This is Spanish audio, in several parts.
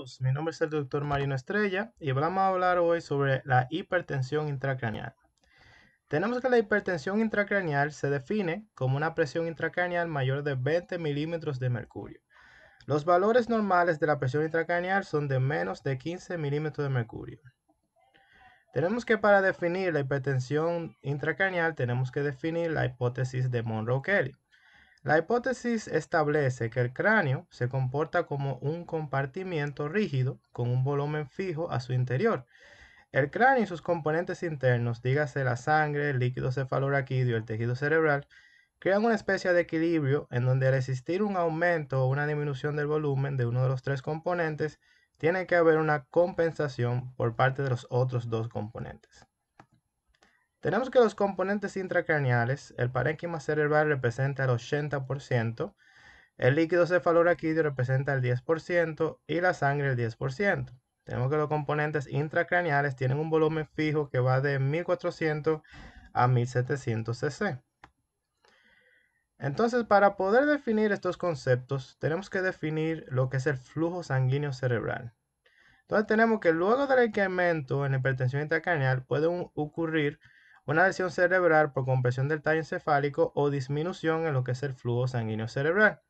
todos, mi nombre es el doctor Marino Estrella y vamos a hablar hoy sobre la hipertensión intracraneal. Tenemos que la hipertensión intracraneal se define como una presión intracraneal mayor de 20 milímetros de mercurio. Los valores normales de la presión intracraneal son de menos de 15 milímetros de mercurio. Tenemos que para definir la hipertensión intracraneal tenemos que definir la hipótesis de Monro-Kelly. La hipótesis establece que el cráneo se comporta como un compartimiento rígido con un volumen fijo a su interior. El cráneo y sus componentes internos, dígase la sangre, el líquido cefalorraquídeo y el tejido cerebral, crean una especie de equilibrio en donde al existir un aumento o una disminución del volumen de uno de los tres componentes, tiene que haber una compensación por parte de los otros dos componentes. Tenemos que los componentes intracraneales, el parénquima cerebral representa el 80%, el líquido cefalorraquídeo representa el 10% y la sangre el 10%. Tenemos que los componentes intracraneales tienen un volumen fijo que va de 1400 a 1700 cc. Entonces, para poder definir estos conceptos, tenemos que definir lo que es el flujo sanguíneo cerebral. Entonces, tenemos que luego del incremento en la hipertensión intracraneal puede ocurrir una lesión cerebral por compresión del tallo encefálico o disminución en lo que es el flujo sanguíneo cerebral.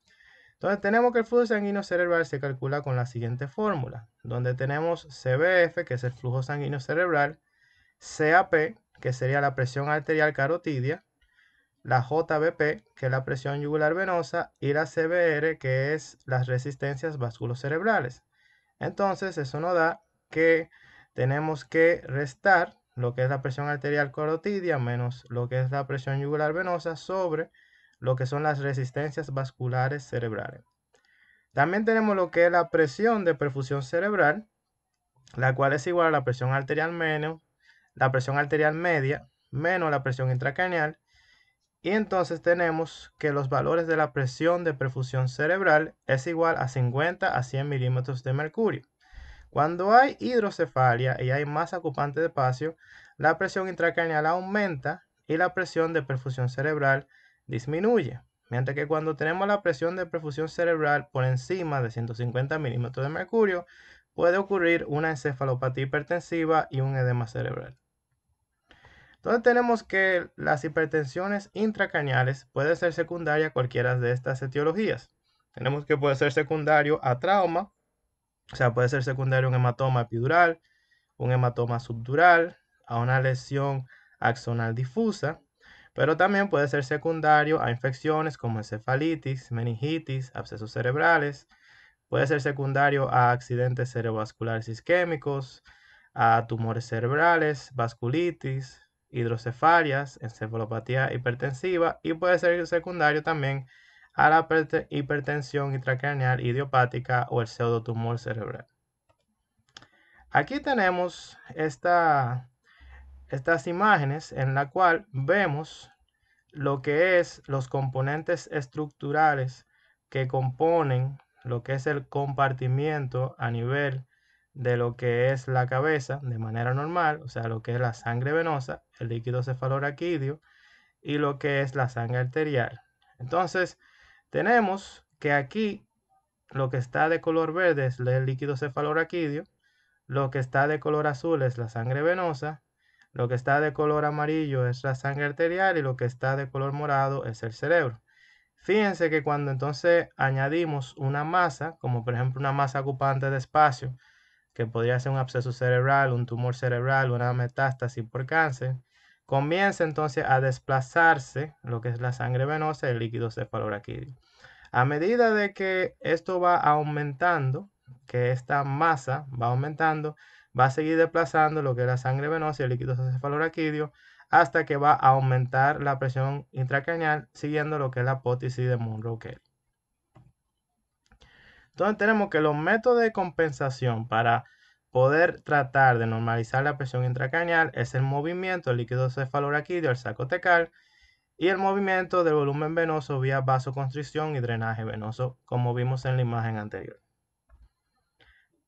Entonces tenemos que el flujo sanguíneo cerebral se calcula con la siguiente fórmula, donde tenemos CBF, que es el flujo sanguíneo cerebral, CAP, que sería la presión arterial carotidia, la JBP, que es la presión yugular venosa, y la CBR, que es las resistencias vasculocerebrales. Entonces eso nos da que tenemos que restar lo que es la presión arterial carotidia menos lo que es la presión yugular venosa sobre lo que son las resistencias vasculares cerebrales. También tenemos lo que es la presión de perfusión cerebral, la cual es igual a la presión arterial menos la presión arterial media menos la presión intracraneal. Y entonces tenemos que los valores de la presión de perfusión cerebral es igual a 50 a 100 milímetros de mercurio. Cuando hay hidrocefalia y hay masa ocupante de espacio, la presión intracraneal aumenta y la presión de perfusión cerebral disminuye. Mientras que cuando tenemos la presión de perfusión cerebral por encima de 150 milímetros de mercurio, puede ocurrir una encefalopatía hipertensiva y un edema cerebral. Entonces tenemos que las hipertensiones intracraneales pueden ser secundarias a cualquiera de estas etiologías. Tenemos que puede ser secundario a trauma, o sea, puede ser secundario a un hematoma epidural, un hematoma subdural, a una lesión axonal difusa, pero también puede ser secundario a infecciones como encefalitis, meningitis, abscesos cerebrales, puede ser secundario a accidentes cerebrovasculares isquémicos, a tumores cerebrales, vasculitis, hidrocefalias, encefalopatía hipertensiva y puede ser secundario también a la hipertensión intracraneal idiopática o el pseudotumor cerebral. Aquí tenemos estas imágenes en la cual vemos lo que es los componentes estructurales que componen lo que es el compartimiento a nivel de lo que es la cabeza de manera normal, o sea, lo que es la sangre venosa, el líquido cefalorraquídeo y lo que es la sangre arterial. Entonces, tenemos que aquí lo que está de color verde es el líquido cefalorraquídeo, lo que está de color azul es la sangre venosa, lo que está de color amarillo es la sangre arterial y lo que está de color morado es el cerebro. Fíjense que cuando entonces añadimos una masa, como por ejemplo una masa ocupante de espacio, que podría ser un absceso cerebral, un tumor cerebral, una metástasis por cáncer, comienza entonces a desplazarse lo que es la sangre venosa y el líquido cefalorraquídeo. A medida de que esto va aumentando, que esta masa va aumentando, va a seguir desplazando lo que es la sangre venosa y el líquido cefalorraquídeo hasta que va a aumentar la presión intracraneal siguiendo lo que es la hipótesis de Monro-Kelly. Entonces tenemos que los métodos de compensación para poder tratar de normalizar la presión intracraneal es el movimiento del líquido cefalorraquídeo al saco tecal y el movimiento del volumen venoso vía vasoconstricción y drenaje venoso, como vimos en la imagen anterior.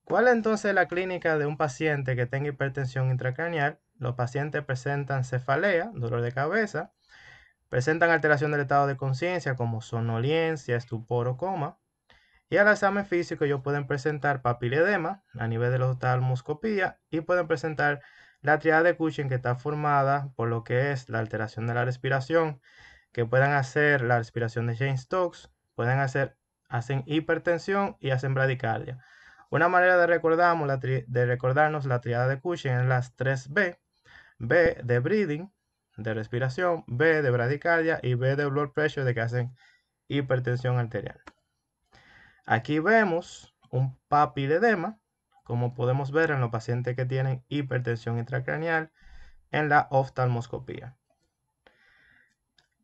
¿Cuál es entonces la clínica de un paciente que tenga hipertensión intracraneal? Los pacientes presentan cefalea, dolor de cabeza, presentan alteración del estado de conciencia como somnolencia, estupor o coma, Y al examen físico ellos pueden presentar papiledema a nivel de la oftalmoscopía y pueden presentar la triada de Cushing, que está formada por lo que es la alteración de la respiración, que puedan hacer la respiración de Jane-Stokes, hacen hipertensión y hacen bradicardia. Una manera de recordarnos la triada de Cushing es las 3B: B de breathing, de respiración; B de bradicardia; y B de blood pressure, de que hacen hipertensión arterial. Aquí vemos un papiledema, como podemos ver en los pacientes que tienen hipertensión intracraneal en la oftalmoscopía.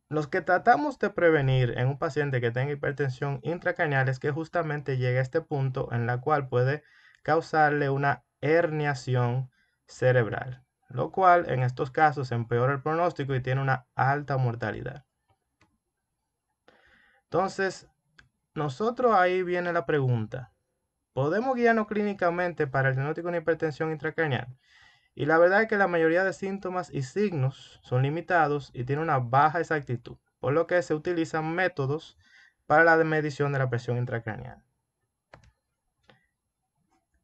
Los que tratamos de prevenir en un paciente que tenga hipertensión intracraneal es que justamente llegue a este punto en la cual puede causarle una herniación cerebral, lo cual en estos casos empeora el pronóstico y tiene una alta mortalidad. Entonces, nosotros ahí viene la pregunta: ¿podemos guiarnos clínicamente para el diagnóstico de una hipertensión intracraneal? Y la verdad es que la mayoría de síntomas y signos son limitados y tienen una baja exactitud, por lo que se utilizan métodos para la medición de la presión intracraneal.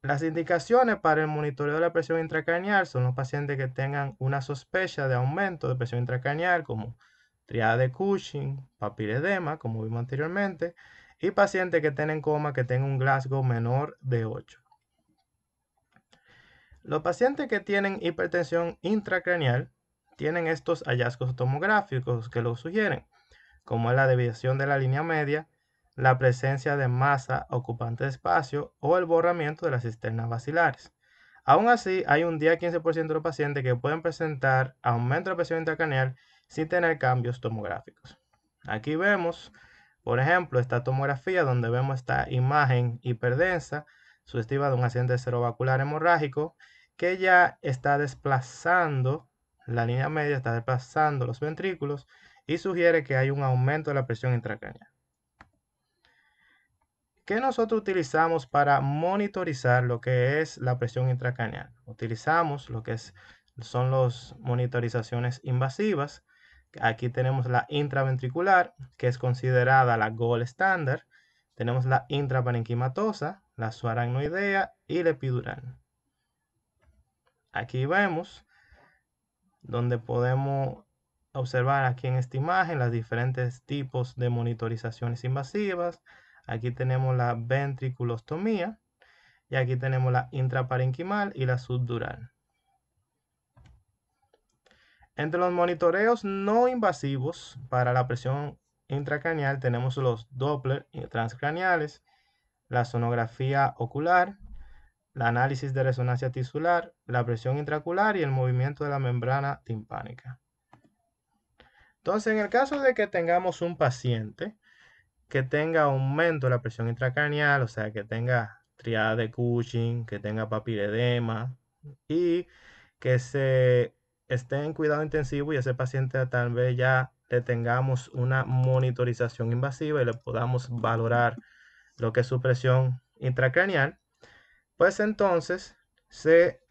Las indicaciones para el monitoreo de la presión intracraneal son los pacientes que tengan una sospecha de aumento de presión intracraneal, como triada de Cushing, papiledema, como vimos anteriormente, y pacientes que tienen coma, que tengan un Glasgow menor de 8. Los pacientes que tienen hipertensión intracraneal tienen estos hallazgos tomográficos que lo sugieren, como es la desviación de la línea media, la presencia de masa ocupante de espacio o el borramiento de las cisternas basilares. Aún así, hay un 10 a 15% de los pacientes que pueden presentar aumento de la presión intracraneal sin tener cambios tomográficos. Aquí vemos, por ejemplo, esta tomografía donde vemos esta imagen hiperdensa sugestiva de un accidente cerebrovascular hemorrágico que ya está desplazando la línea media, está desplazando los ventrículos y sugiere que hay un aumento de la presión intracraneal. ¿Qué nosotros utilizamos para monitorizar lo que es la presión intracraneal? Utilizamos lo que son las monitorizaciones invasivas. Aquí tenemos la intraventricular, que es considerada la gold standard. Tenemos la intraparenquimatosa, la subaracnoidea y la epidural. Aquí vemos donde podemos observar aquí en esta imagen los diferentes tipos de monitorizaciones invasivas. Aquí tenemos la ventriculostomía y aquí tenemos la intraparenquimal y la subdural. Entre los monitoreos no invasivos para la presión intracraneal tenemos los Doppler transcraneales, la sonografía ocular, el análisis de resonancia tisular, la presión intraocular y el movimiento de la membrana timpánica. Entonces, en el caso de que tengamos un paciente que tenga aumento de la presión intracraneal, o sea, que tenga triada de Cushing, que tenga papiledema y que se esté en cuidado intensivo, y ese paciente tal vez ya le tengamos una monitorización invasiva y le podamos valorar lo que es su presión intracraneal, pues entonces se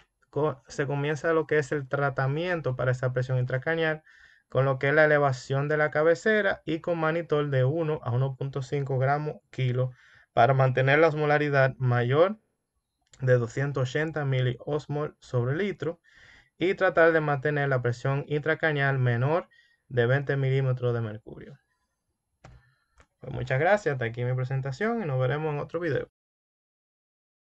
comienza lo que es el tratamiento para esa presión intracraneal, con lo que es la elevación de la cabecera y con mannitol de 1 a 1.5 gramos kilo para mantener la osmolaridad mayor de 280 miliosmol sobre litro y tratar de mantener la presión intracraneal menor de 20 milímetros de mercurio. Pues muchas gracias, hasta aquí mi presentación y nos veremos en otro video.